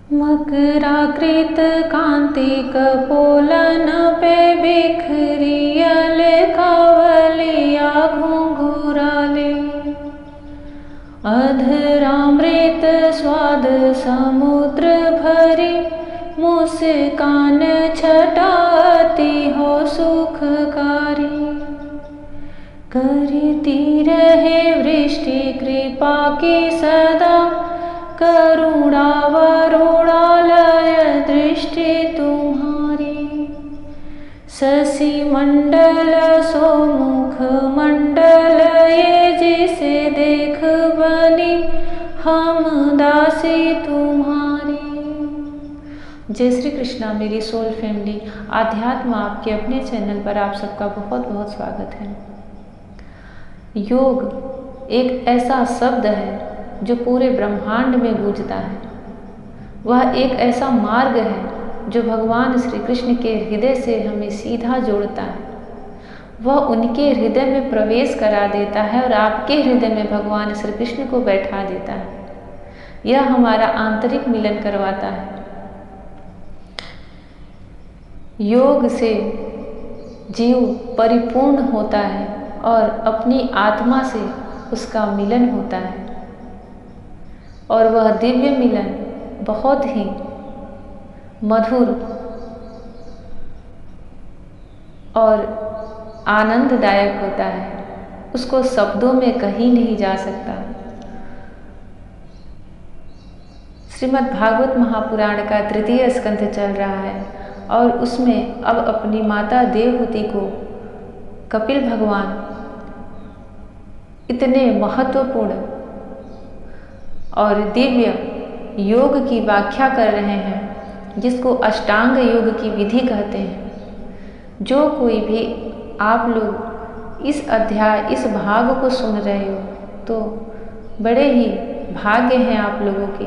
मकराकृत कांति कपोलन पे बिखरियल कावलिया घुंघराले, अधरामृत स्वाद समुद्र भरी मुस्कान छटाती हो सुखकारी। करती रहे वृष्टि कृपा की सदा, करुणा वरुणालय दृष्टि तुम्हारी। शशि मंडल सोमुख मंडल ये जिसे देख बनी हम दासी तुम्हारी। जय श्री कृष्णा मेरी सोल फैमिली, आध्यात्म आपके अपने चैनल पर आप सबका बहुत बहुत स्वागत है। योग एक ऐसा शब्द है जो पूरे ब्रह्मांड में गूंजता है। वह एक ऐसा मार्ग है जो भगवान श्री कृष्ण के हृदय से हमें सीधा जोड़ता है। वह उनके हृदय में प्रवेश करा देता है और आपके हृदय में भगवान श्री कृष्ण को बैठा देता है। यह हमारा आंतरिक मिलन करवाता है। योग से जीव परिपूर्ण होता है और अपनी आत्मा से उसका मिलन होता है, और वह दिव्य मिलन बहुत ही मधुर और आनंददायक होता है। उसको शब्दों में कहीं नहीं जा सकता। श्रीमद् भागवत महापुराण का 3य स्कंध चल रहा है और उसमें अब अपनी माता देवहूति को कपिल भगवान इतने महत्वपूर्ण और दिव्य योग की व्याख्या कर रहे हैं, जिसको अष्टांग योग की विधि कहते हैं। जो कोई भी आप लोग इस अध्याय इस भाग को सुन रहे हो तो बड़े ही भाग्य हैं आप लोगों के।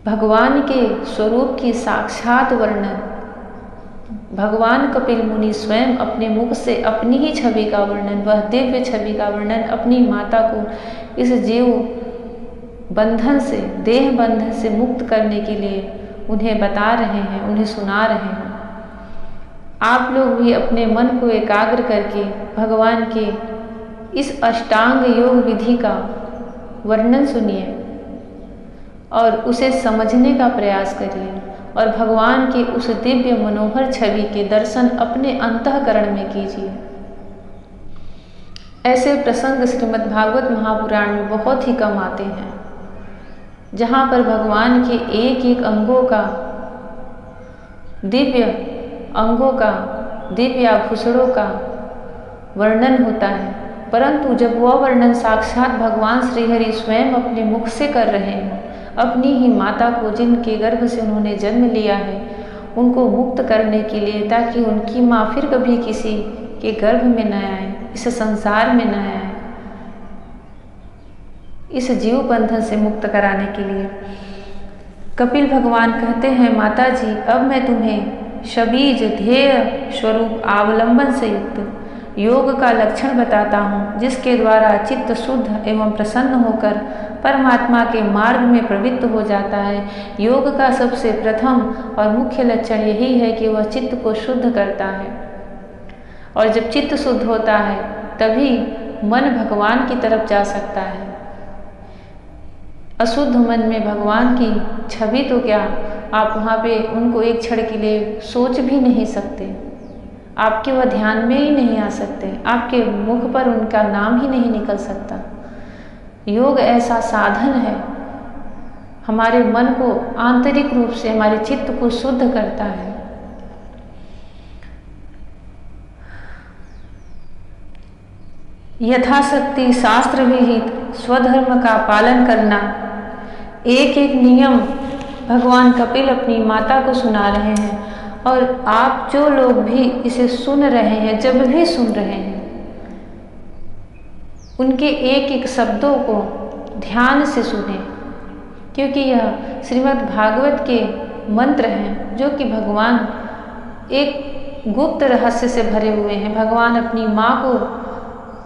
भगवान के स्वरूप की साक्षात वर्णन भगवान कपिल मुनि स्वयं अपने मुख से अपनी ही छवि का वर्णन, वह दिव्य छवि का वर्णन अपनी माता को इस जीव बंधन से, देह बंधन से मुक्त करने के लिए उन्हें बता रहे हैं, उन्हें सुना रहे हैं। आप लोग भी अपने मन को एकाग्र करके भगवान के इस अष्टांग योग विधि का वर्णन सुनिए और उसे समझने का प्रयास करिए और भगवान की उस दिव्य मनोहर छवि के दर्शन अपने अंतःकरण में कीजिए। ऐसे प्रसंग श्रीमद् भागवत महापुराण में बहुत ही कम आते हैं, जहाँ पर भगवान के एक एक अंगों का दिव्य आभूषणों का वर्णन होता है, परंतु जब वह वर्णन साक्षात भगवान श्रीहरि स्वयं अपने मुख से कर रहे हैं, अपनी ही माता को जिनके गर्भ से उन्होंने जन्म लिया है उनको मुक्त करने के लिए, ताकि उनकी माँ फिर कभी किसी के गर्भ में न आए, इस संसार में न आए, इस जीव बंधन से मुक्त कराने के लिए कपिल भगवान कहते हैं, माता जी अब मैं तुम्हें शबीज ध्येय स्वरूप अवलंबन से युक्त योग का लक्षण बताता हूँ, जिसके द्वारा चित्त शुद्ध एवं प्रसन्न होकर परमात्मा के मार्ग में प्रवृत्त हो जाता है। योग का सबसे प्रथम और मुख्य लक्षण यही है कि वह चित्त को शुद्ध करता है, और जब चित्त शुद्ध होता है तभी मन भगवान की तरफ जा सकता है। अशुद्ध मन में भगवान की छवि तो क्या, आप वहाँ पे उनको एक क्षण के लिए सोच भी नहीं सकते, आपके वह ध्यान में ही नहीं आ सकते, आपके मुख पर उनका नाम ही नहीं निकल सकता। योग ऐसा साधन है, हमारे मन को आंतरिक रूप से, हमारे चित्त को शुद्ध करता है। यथाशक्ति शास्त्र विहित स्वधर्म का पालन करना, एक एक नियम भगवान कपिल अपनी माता को सुना रहे हैं, और आप जो लोग भी इसे सुन रहे हैं, जब भी सुन रहे हैं, उनके एक एक शब्दों को ध्यान से सुने, क्योंकि यह श्रीमद् भागवत के मंत्र हैं जो कि भगवान एक गुप्त रहस्य से भरे हुए हैं। भगवान अपनी माँ को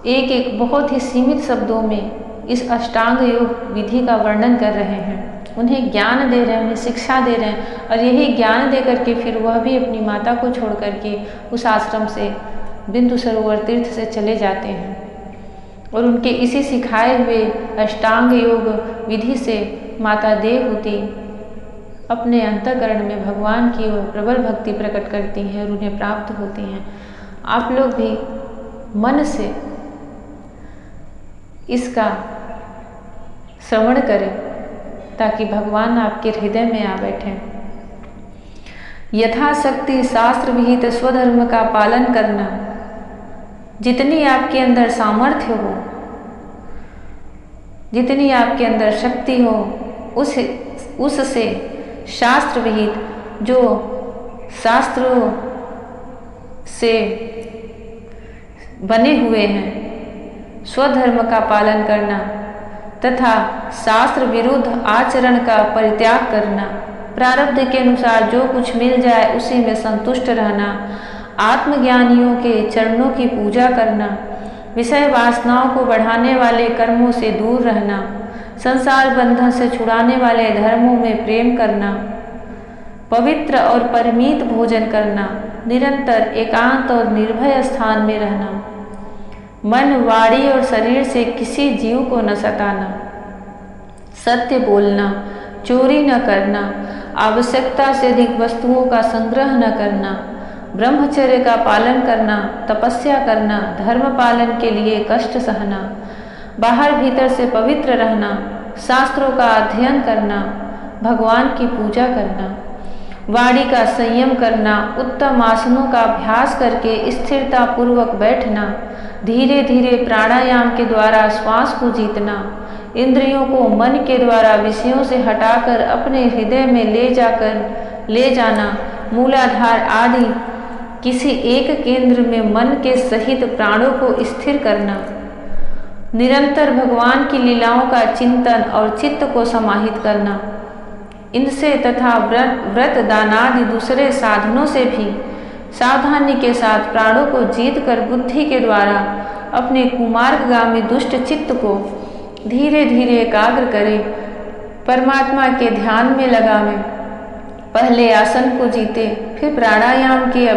एक एक बहुत ही सीमित शब्दों में इस अष्टांग योग विधि का वर्णन कर रहे हैं। उन्हें ज्ञान दे रहे हैं, उन्हें शिक्षा दे रहे हैं। और यही ज्ञान दे करके फिर वह भी अपनी माता को छोड़ करके उस आश्रम से बिंदु सरोवर तीर्थ से चले जाते हैं। और उनके इसी सिखाए हुए अष्टांग योग विधि से माता देवहूति अपने अंतःकरण में भगवान की ओर प्रबल भक्ति प्रकट करती हैं और उन्हें प्राप्त होती हैं। आप लोग भी मन से इसका श्रवण करें ताकि भगवान आपके हृदय में आ बैठें। यथाशक्ति शास्त्र विहित स्वधर्म का पालन करना, जितनी आपके अंदर सामर्थ्य हो, जितनी आपके अंदर शक्ति हो, उससे शास्त्र विहित, जो शास्त्रों से बने हुए हैं, स्वधर्म का पालन करना तथा शास्त्र विरुद्ध आचरण का परित्याग करना, प्रारब्ध के अनुसार जो कुछ मिल जाए उसी में संतुष्ट रहना, आत्मज्ञानियों के चरणों की पूजा करना, विषय वासनाओं को बढ़ाने वाले कर्मों से दूर रहना, संसार बंधन से छुड़ाने वाले धर्मों में प्रेम करना, पवित्र और परिमित भोजन करना, निरंतर एकांत और निर्भय स्थान में रहना, मन, वाणी और शरीर से किसी जीव को न सताना, सत्य बोलना, चोरी न करना, आवश्यकता से अधिक वस्तुओं का संग्रह न करना, ब्रह्मचर्य का पालन करना, तपस्या करना, धर्म पालन के लिए कष्ट सहना, बाहर भीतर से पवित्र रहना, शास्त्रों का अध्ययन करना, भगवान की पूजा करना, वाणी का संयम करना, उत्तम आसनों का अभ्यास करके स्थिरता पूर्वक बैठना, धीरे धीरे प्राणायाम के द्वारा श्वास को जीतना, इंद्रियों को मन के द्वारा विषयों से हटाकर अपने हृदय में ले जाना, मूलाधार आदि किसी एक केंद्र में मन के सहित प्राणों को स्थिर करना, निरंतर भगवान की लीलाओं का चिंतन और चित्त को समाहित करना, इनसे तथा व्रत दानादि दूसरे साधनों से भी सावधानी के साथ प्राणों को जीत कर बुद्धि के द्वारा अपने कुमार्गगामी दुष्ट चित्त को धीरे धीरे एकाग्र करें, परमात्मा के ध्यान में लगावें। पहले आसन को जीते, फिर प्राणायाम के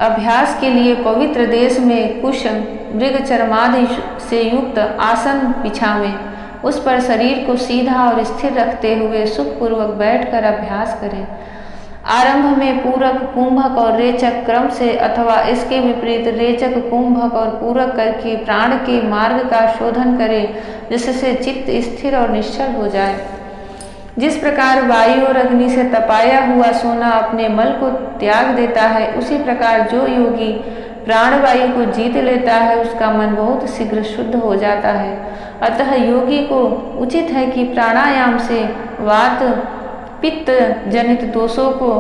अभ्यास के लिए पवित्र देश में कुश मृग चर्मादि से युक्त आसन बिछावें। उस पर शरीर को सीधा और स्थिर रखते हुए सुखपूर्वक बैठकर अभ्यास करें। आरंभ में पूरक, कुंभक और रेचक क्रम से अथवा इसके विपरीत रेचक, कुंभक और पूरक करके प्राण के मार्ग का शोधन करें, जिससे चित्त स्थिर और निश्चल हो जाए। जिस प्रकार वायु और अग्नि से तपाया हुआ सोना अपने मल को त्याग देता है, उसी प्रकार जो योगी प्राणवायु को जीत लेता है उसका मन बहुत शीघ्र शुद्ध हो जाता है। अतः योगी को उचित है कि प्राणायाम से वात पित्त जनित दोषों को,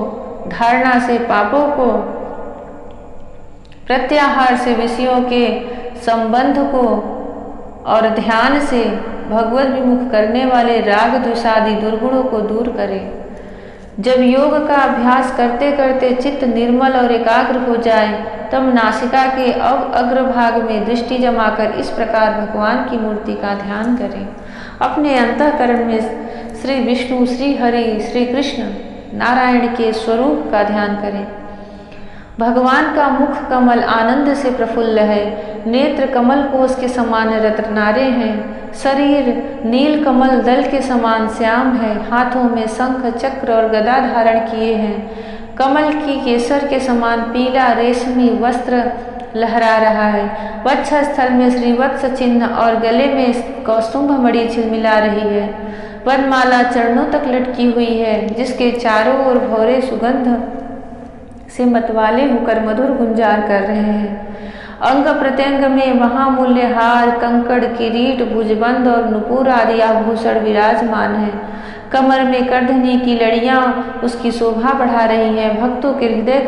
धारणा से पापों को, प्रत्याहार से विषयों के संबंध को और ध्यान से भगवत विमुख करने वाले राग द्वेषादि दुर्गुणों को दूर करें। जब योग का अभ्यास करते करते चित्त निर्मल और एकाग्र हो जाए, तब नासिका के अग्रभाग में दृष्टि जमाकर इस प्रकार भगवान की मूर्ति का ध्यान करें। अपने अंतःकरण में श्री विष्णु, श्री हरि, श्री कृष्ण, नारायण के स्वरूप का ध्यान करें। भगवान का मुख कमल आनंद से प्रफुल्ल है, नेत्र कमल कोश के समान रत्नारे हैं, शरीर नील कमल दल के समान श्याम है, हाथों में शंख चक्र और गदा धारण किए हैं, कमल की केसर के समान पीला रेशमी वस्त्र लहरा रहा है, वक्षस्थल में श्रीवत्स चिन्ह और गले में कौस्तुभ मणि झिलमिला रही है, वनमाला चरणों तक लटकी हुई है, जिसके चारों ओर भौरे सुगंध से मतवाले होकर मधुर गुंजार कर रहे हैं। अंग प्रत्यंग में महामूल्य हार, कंकड़, किरीट, भुजबंद और नुपुर आदि आभूषण विराजमान है। कमर में करधनी की लड़ियां उसकी शोभा बढ़ा रही हैं। भक्तों के हृदय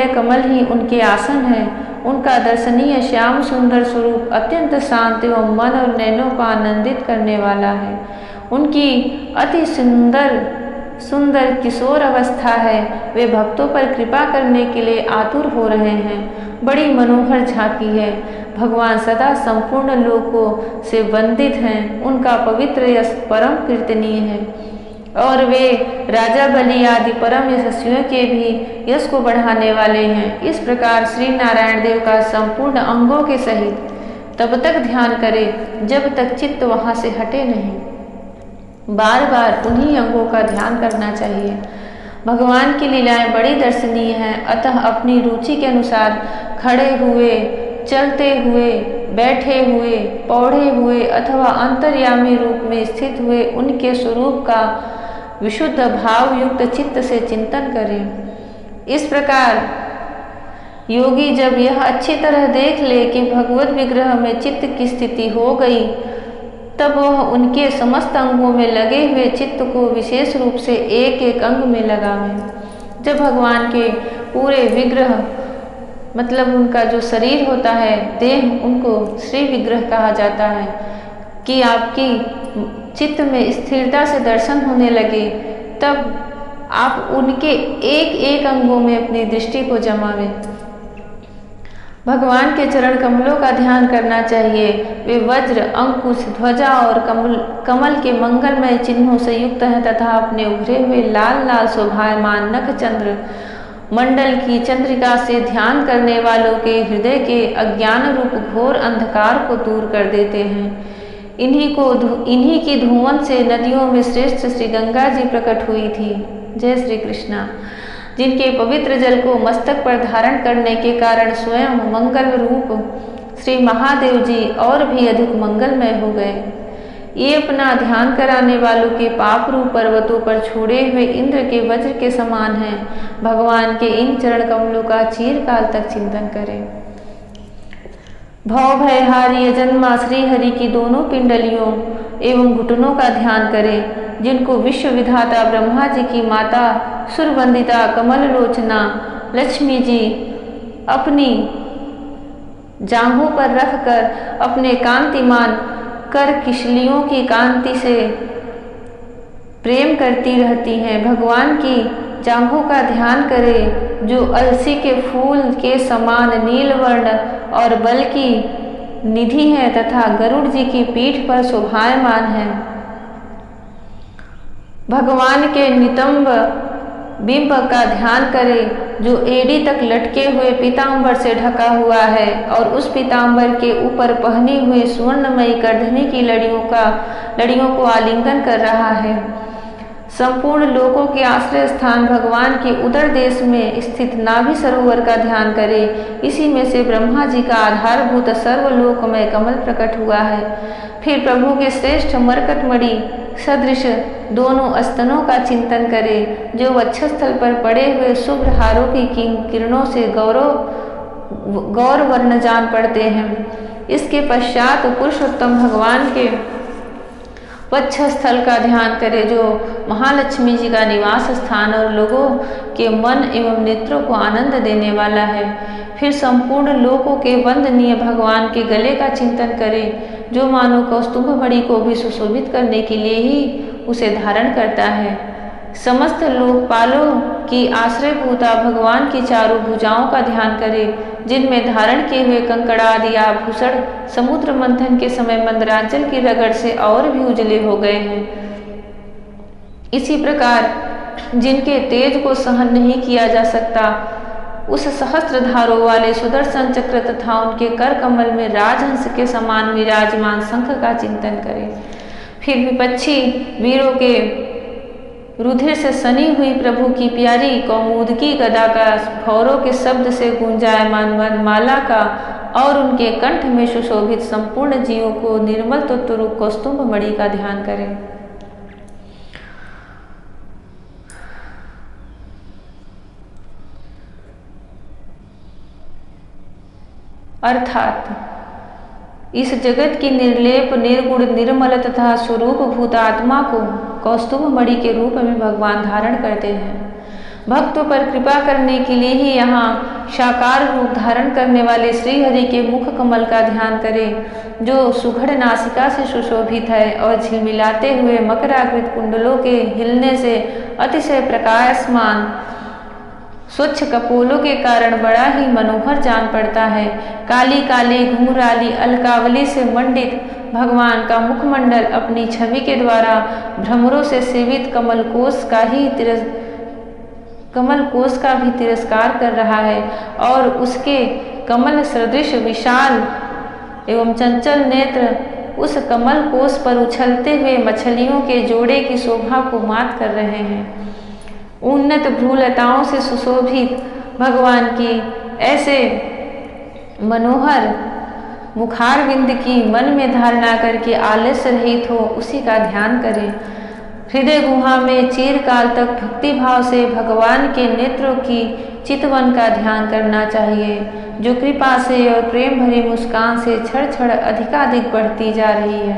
कमल ही उनके आसन है। उनका दर्शनीय श्याम सुंदर स्वरूप अत्यंत शांत एवं मन और नैनों को आनंदित करने वाला है। उनकी अति सुंदर किशोर अवस्था है। वे भक्तों पर कृपा करने के लिए आतुर हो रहे हैं। बड़ी मनोहर झांकी है। भगवान सदा संपूर्ण लोकों से वंदित हैं, उनका पवित्र यश परम कीर्तनीय है और वे राजा बलि आदि परम यशस्वियों के भी यश को बढ़ाने वाले हैं। इस प्रकार श्री नारायण देव का संपूर्ण अंगों के सहित तब तक ध्यान करें जब तक चित्त वहाँ से हटे नहीं। बार बार उन्हीं अंगों का ध्यान करना चाहिए। भगवान की लीलाएं बड़ी दर्शनीय हैं, अतः अपनी रुचि के अनुसार खड़े हुए, चलते हुए, बैठे हुए, पौड़े हुए अथवा अंतर्यामी रूप में स्थित हुए उनके स्वरूप का विशुद्ध भाव युक्त चित्त से चिंतन करें। इस प्रकार योगी जब यह अच्छी तरह देख ले कि भगवत विग्रह में चित्त की स्थिति हो गई, तब वह उनके समस्त अंगों में लगे हुए चित्त को विशेष रूप से एक एक अंग में लगावे। जब भगवान के पूरे विग्रह मतलब उनका जो शरीर होता है, देह, उनको श्री विग्रह कहा जाता है, कि आपकी चित्त में स्थिरता से दर्शन होने लगे, तब आप उनके एक एक अंगों में अपनी दृष्टि को जमावे। भगवान के चरण कमलों का ध्यान करना चाहिए। वे वज्र, अंकुश, ध्वजा और कमल के मंगलमय चिन्हों से युक्त हैं तथा अपने उभरे हुए लाल लाल शोभायमान नख चंद्र मंडल की चंद्रिका से ध्यान करने वालों के हृदय के अज्ञान रूप घोर अंधकार को दूर कर देते हैं। इन्हीं की धुवन से नदियों में श्रेष्ठ श्री गंगा जी प्रकट हुई थी। जय श्री कृष्णा। जिनके पवित्र जल को मस्तक पर धारण करने के कारण स्वयं मंगल रूप श्री महादेव जी और भी अधिक मंगलमय हो गए। ये अपना ध्यान कराने वालों के पाप रूप पर्वतों पर छोड़े हुए इंद्र के वज्र के समान हैं। भगवान के इन चरण कमलों का चीरकाल तक चिंतन करें। भव भयहारी अजन्मा श्री हरि की दोनों पिंडलियों एवं घुटनों का ध्यान करें, जिनको विश्व विधाता ब्रह्मा जी की माता सुरवंदिता कमल लोचना लक्ष्मी जी अपनी जांघों पर रखकर अपने कांतिमान कर किशलियों की कांति से प्रेम करती रहती हैं। भगवान की जांघों का ध्यान करें, जो अलसी के फूल के समान नीलवर्ण और बल की निधि है तथा गरुड़ जी की पीठ पर शोभायमान है। भगवान के नितंब बिंब का ध्यान करें, जो एड़ी तक लटके हुए पीतांबर से ढका हुआ है और उस पीतांबर के ऊपर पहनी हुई स्वर्णमयी करधनी की लड़ियों को आलिंगन कर रहा है। संपूर्ण लोकों के आश्रय स्थान भगवान के उदर देश में स्थित नाभि सरोवर का ध्यान करें। इसी में से ब्रह्मा जी का आधारभूत सर्वलोकमय कमल प्रकट हुआ है। फिर प्रभु के श्रेष्ठ मरकटमणि सदृश दोनों स्तनों का चिंतन करें, जो वक्षस्थल पर पड़े हुए शुभ्र हारों की किरणों से गौर वर्ण जान पड़ते हैं। इसके पश्चात पुरुषोत्तम भगवान के वक्षस्थल का ध्यान करें, जो महालक्ष्मी जी का निवास स्थान और लोगों के मन एवं नेत्रों को आनंद देने वाला है। फिर संपूर्ण लोकों के वंदनीय भगवान के गले का चिंतन करें, जो मानो कौस्तुभ मणि को भी सुशोभित करने के लिए ही उसे धारण करता है। समस्त लोकपालों की आश्रयभूता भगवान की चारों भुजाओं का ध्यान करें, जिनमें धारण किए हुए कंकड़ादि आभूषण समुद्र मंथन के समय मंदराचल की रगड़ से और भी उजले हो गए हैं। इसी प्रकार जिनके तेज को सहन नहीं किया जा सकता, उस सहस्त्र धारों वाले सुदर्शन चक्र तथा उनके कर कमल में राजहंस के समान विराजमान शंख का चिंतन करें। फिर विपक्षी वीरों के रुधिर से सनी हुई प्रभु की प्यारी कौमुदकी गदा का, भौरों के शब्द से गूंजायमान वनमाला का और उनके कंठ में सुशोभित संपूर्ण जीवों को निर्मल तत्वरूप कौस्तुभ मणि का ध्यान करें। अर्थात इस जगत की निर्लेप निर्गुण निर्मल तथा स्वरूप भूत आत्मा को कौस्तुभ मणि के रूप में भगवान धारण करते हैं। भक्तों पर कृपा करने के लिए ही यहाँ साकार रूप धारण करने वाले श्री हरि के मुख कमल का ध्यान करें, जो सुघड़ नासिका से सुशोभित है और झिलमिलाते हुए मकराकृत कुंडलों के हिलने से अतिशय प्रकाशमान स्वच्छ कपोलों के कारण बड़ा ही मनोहर जान पड़ता है। काली काली घुंघराली अलकावली से मंडित भगवान का मुखमंडल अपनी छवि के द्वारा भ्रमरों से सेवित कमलकोश का भी तिरस्कार कर रहा है और उसके कमल सदृश विशाल एवं चंचल नेत्र उस कमल कोश पर उछलते हुए मछलियों के जोड़े की शोभा को मात कर रहे हैं। उन्नत भ्रूलताओं से सुशोभित भगवान की ऐसे मनोहर मुखारविंद की मन में धारणा करके आलस्य रहित हो उसी का ध्यान करें। हृदय गुहा में चिरकाल तक भक्ति भाव से भगवान के नेत्रों की चितवन का ध्यान करना चाहिए, जो कृपा से और प्रेम भरी मुस्कान से क्षण क्षण अधिकाधिक बढ़ती जा रही है,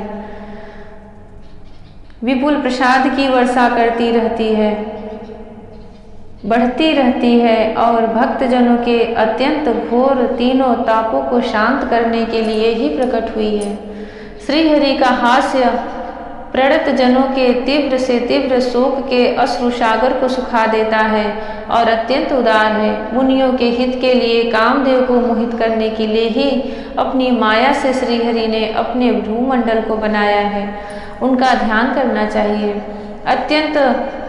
विपुल प्रसाद की वर्षा करती रहती है, बढ़ती रहती है और भक्तजनों के अत्यंत घोर तीनों तापों को शांत करने के लिए ही प्रकट हुई है। श्री हरि का हास्य प्रणत जनों के तीव्र से तीव्र शोक के अश्रु सागर को सुखा देता है और अत्यंत उदार है। मुनियों के हित के लिए कामदेव को मोहित करने के लिए ही अपनी माया से श्रीहरि ने अपने भ्रूमंडल को बनाया है, उनका ध्यान करना चाहिए। अत्यंत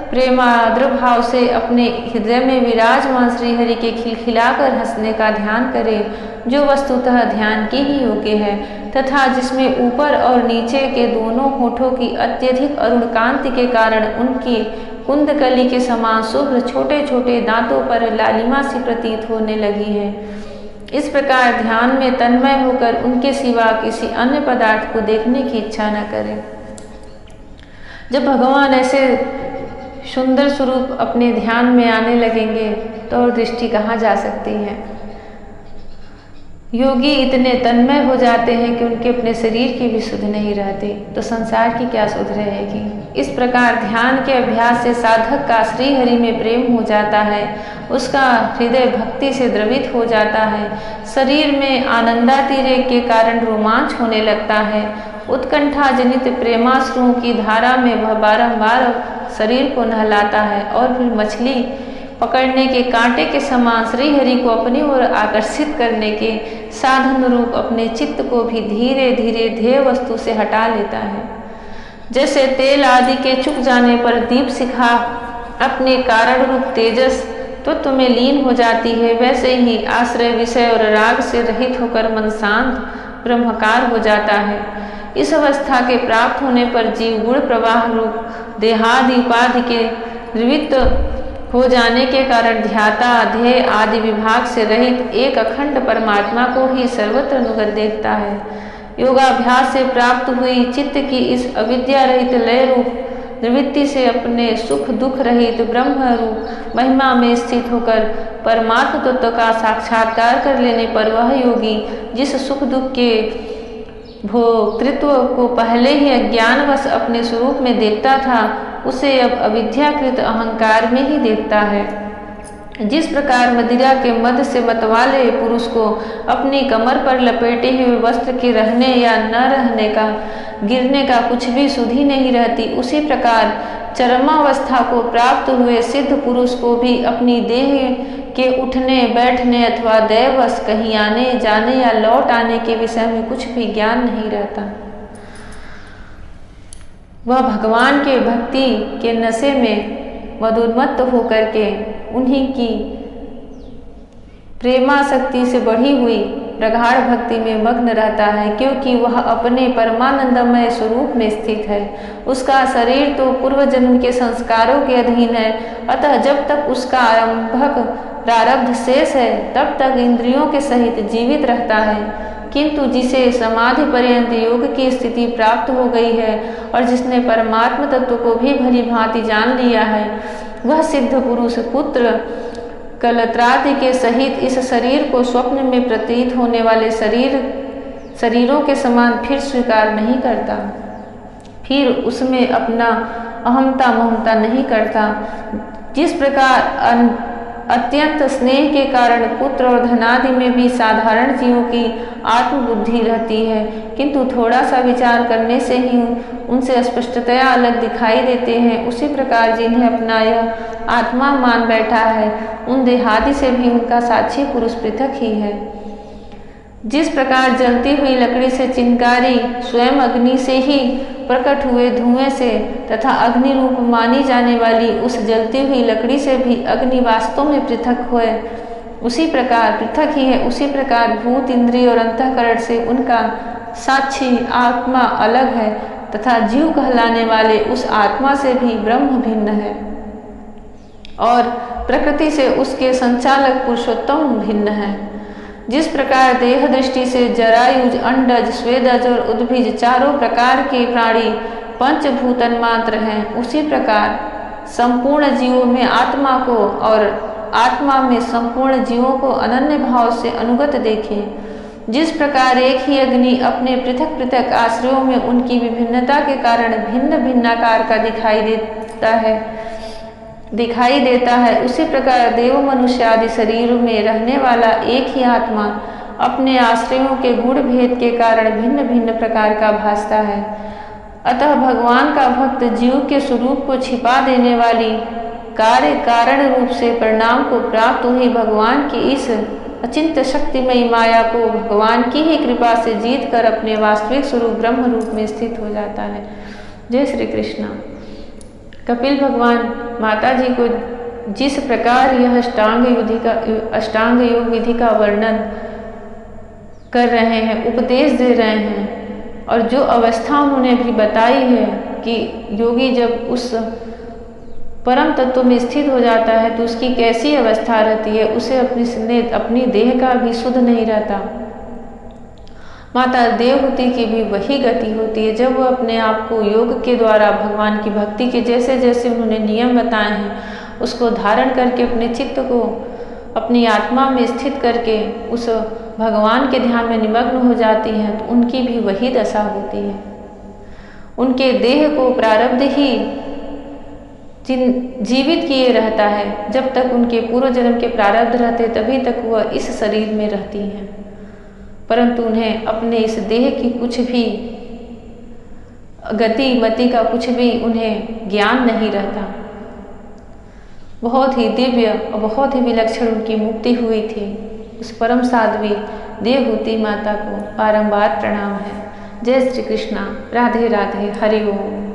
प्रेमाद्र भाव से अपने हृदय में विराजमान श्रीहरि के खिलखिलाकर हंसने का ध्यान करें, जो वस्तुतः ध्यान के ही योग्य है तथा जिसमें ऊपर और नीचे के दोनों होठों की अत्यधिक अरुण कांति के कारण उनकी कुंदकली के समान शुभ्र छोटे छोटे दांतों पर लालिमा सी प्रतीत होने लगी है। इस प्रकार ध्यान में तन्मय होकर उनके सिवा किसी अन्य पदार्थ को देखने की इच्छा न करें। जब भगवान ऐसे सुंदर स्वरूप अपने ध्यान में आने लगेंगे तो और दृष्टि कहाँ जा सकती है। योगी इतने तन्मय हो जाते हैं कि उनके अपने शरीर की भी सुध नहीं रहती, तो संसार की क्या सुध रहेगी। इस प्रकार ध्यान के अभ्यास से साधक का श्री हरि में प्रेम हो जाता है, उसका हृदय भक्ति से द्रवित हो जाता है, शरीर में आनंदातिरेक के कारण रोमांच होने लगता है, उत्कंठा जनित प्रेमाश्रुओं की धारा में वह बारंबार शरीर को नहलाता है और फिर मछली पकड़ने के कांटे के समान श्री हरि को अपनी ओर आकर्षित करने के साधन रूप अपने चित्त को भी धीरे धीरे ध्येय वस्तु से हटा लेता है। जैसे तेल आदि के चुक जाने पर दीप शिखा अपने कारण रूप तेजस तत्व में लीन हो जाती है, वैसे ही आश्रय विषय और राग से रहित होकर मन शांत ब्रह्मकार हो जाता है। इस अवस्था के प्राप्त होने पर जीव गुण प्रवाह रूप देहादि उपाधि के निवृत्त हो जाने के कारण ध्याता ध्येय आदि विभाग से रहित एक अखंड परमात्मा को ही सर्वत्र अनुगत देखता है। योगाभ्यास से प्राप्त हुई चित्त की इस अविद्या रहित लय रूप निवृत्ति से अपने सुख दुख रहित ब्रह्म रूप महिमा में स्थित होकर परमात्म तत्व का साक्षात्कार कर लेने पर वह योगी जिस सुख दुख के भोक्तृत्व को पहले ही अज्ञानवश अपने स्वरूप में देखता था, उसे अब अविद्याकृत अहंकार में ही देखता है। जिस प्रकार मदिरा के मद से मतवाले पुरुष को अपनी कमर पर लपेटे हुए वस्त्र के रहने या न रहने का गिरने का कुछ भी सुधि नहीं रहती, उसी प्रकार चरमावस्था को प्राप्त हुए सिद्ध पुरुष को भी अपनी देह के उठने बैठने अथवा दैवश कहीं आने जाने या लौट आने के विषय में कुछ भी ज्ञान नहीं रहता। वह भगवान के भक्ति के नशे में मदोन्मत्त होकर के उन्हीं की प्रेमाशक्ति से बढ़ी हुई प्रगाढ़ भक्ति में मग्न रहता है, क्योंकि वह अपने परमानंदमय स्वरूप में स्थित है। उसका शरीर तो पूर्व जन्म के संस्कारों के अधीन है, अतः जब तक उसका आरंभक प्रारब्ध शेष है तब तक इंद्रियों के सहित जीवित रहता है। किंतु जिसे समाधि पर्यंत योग की स्थिति प्राप्त हो गई है और जिसने परमात्म तत्व को भी भली भांति जान लिया है, वह सिद्ध पुरुष पुत्र कलत्रादि के सहित इस शरीर को स्वप्न में प्रतीत होने वाले शरीरों के समान फिर स्वीकार नहीं करता, फिर उसमें अपना अहमता ममता नहीं करता। जिस प्रकार अत्यंत स्नेह के कारण पुत्र और धनादि में भी साधारण जीवों की आत्मबुद्धि रहती है, किंतु थोड़ा सा विचार करने से ही उनसे स्पष्टतया अलग दिखाई देते हैं। उसी प्रकार जिन्हें अपना यह आत्मा मान बैठा है, उन देहादि से भी उनका साक्षी पुरुष पृथक ही है। जिस प्रकार जलती हुई लकड़ी से चिंगारी स्वयं अग्नि से ही प्रकट हुए धुएं से तथा अग्नि रूप मानी जाने वाली उस जलती हुई लकड़ी से भी अग्नि वास्तव में पृथक हुए, उसी प्रकार पृथक ही है। उसी प्रकार भूत इंद्रिय और अंतःकरण से उनका साक्षी आत्मा अलग है तथा जीव कहलाने वाले उस आत्मा से भी ब्रह्म भिन्न है और प्रकृति से उसके संचालक पुरुषोत्तम भिन्न है। जिस प्रकार देह दृष्टि से जरायुज, अंडज, स्वेदज और उद्भिज चारों प्रकार के प्राणी पंचभूतन मात्र हैं, उसी प्रकार संपूर्ण जीवों में आत्मा को और आत्मा में संपूर्ण जीवों को अनन्य भाव से अनुगत देखें। जिस प्रकार एक ही अग्नि अपने पृथक पृथक आश्रयों में उनकी विभिन्नता के कारण भिन्न भिन्न आकार का दिखाई देता है, उसी प्रकार देव मनुष्य आदि शरीरों में रहने वाला एक ही आत्मा अपने आश्रयों के गुण भेद के कारण भिन्न भिन्न प्रकार का भासता है। अतः भगवान का भक्त जीव के स्वरूप को छिपा देने वाली कार्य कारण रूप से परिणाम को प्राप्त हुई भगवान की इस अचिंत्य शक्तिमयी माया को भगवान की ही कृपा से जीत कर अपने वास्तविक स्वरूप ब्रह्म रूप में स्थित हो जाता है। जय श्री कृष्ण। कपिल भगवान माता जी को जिस प्रकार यह अष्टांग योग विधि का वर्णन कर रहे हैं, उपदेश दे रहे हैं, और जो अवस्था उन्होंने भी बताई है कि योगी जब उस परम तत्व में स्थित हो जाता है तो उसकी कैसी अवस्था रहती है, उसे अपनी देह का भी सुध नहीं रहता। माता देवहूति की भी वही गति होती है जब वह अपने आप को योग के द्वारा भगवान की भक्ति के जैसे जैसे उन्होंने नियम बताए हैं उसको धारण करके अपने चित्त को अपनी आत्मा में स्थित करके उस भगवान के ध्यान में निमग्न हो जाती हैं, तो उनकी भी वही दशा होती है। उनके देह को प्रारब्ध ही जीवित किए रहता है। जब तक उनके पूर्व जन्म के प्रारब्ध रहते तभी तक वह इस शरीर में रहती हैं, परंतु उन्हें अपने इस देह की कुछ भी गति मति का कुछ भी उन्हें ज्ञान नहीं रहता। बहुत ही दिव्य और बहुत ही विलक्षण उनकी मुक्ति हुई थी। उस परम साध्वी देवहूति माता को बारंबार प्रणाम है। जय श्री कृष्णा। राधे राधे। हरि ओम।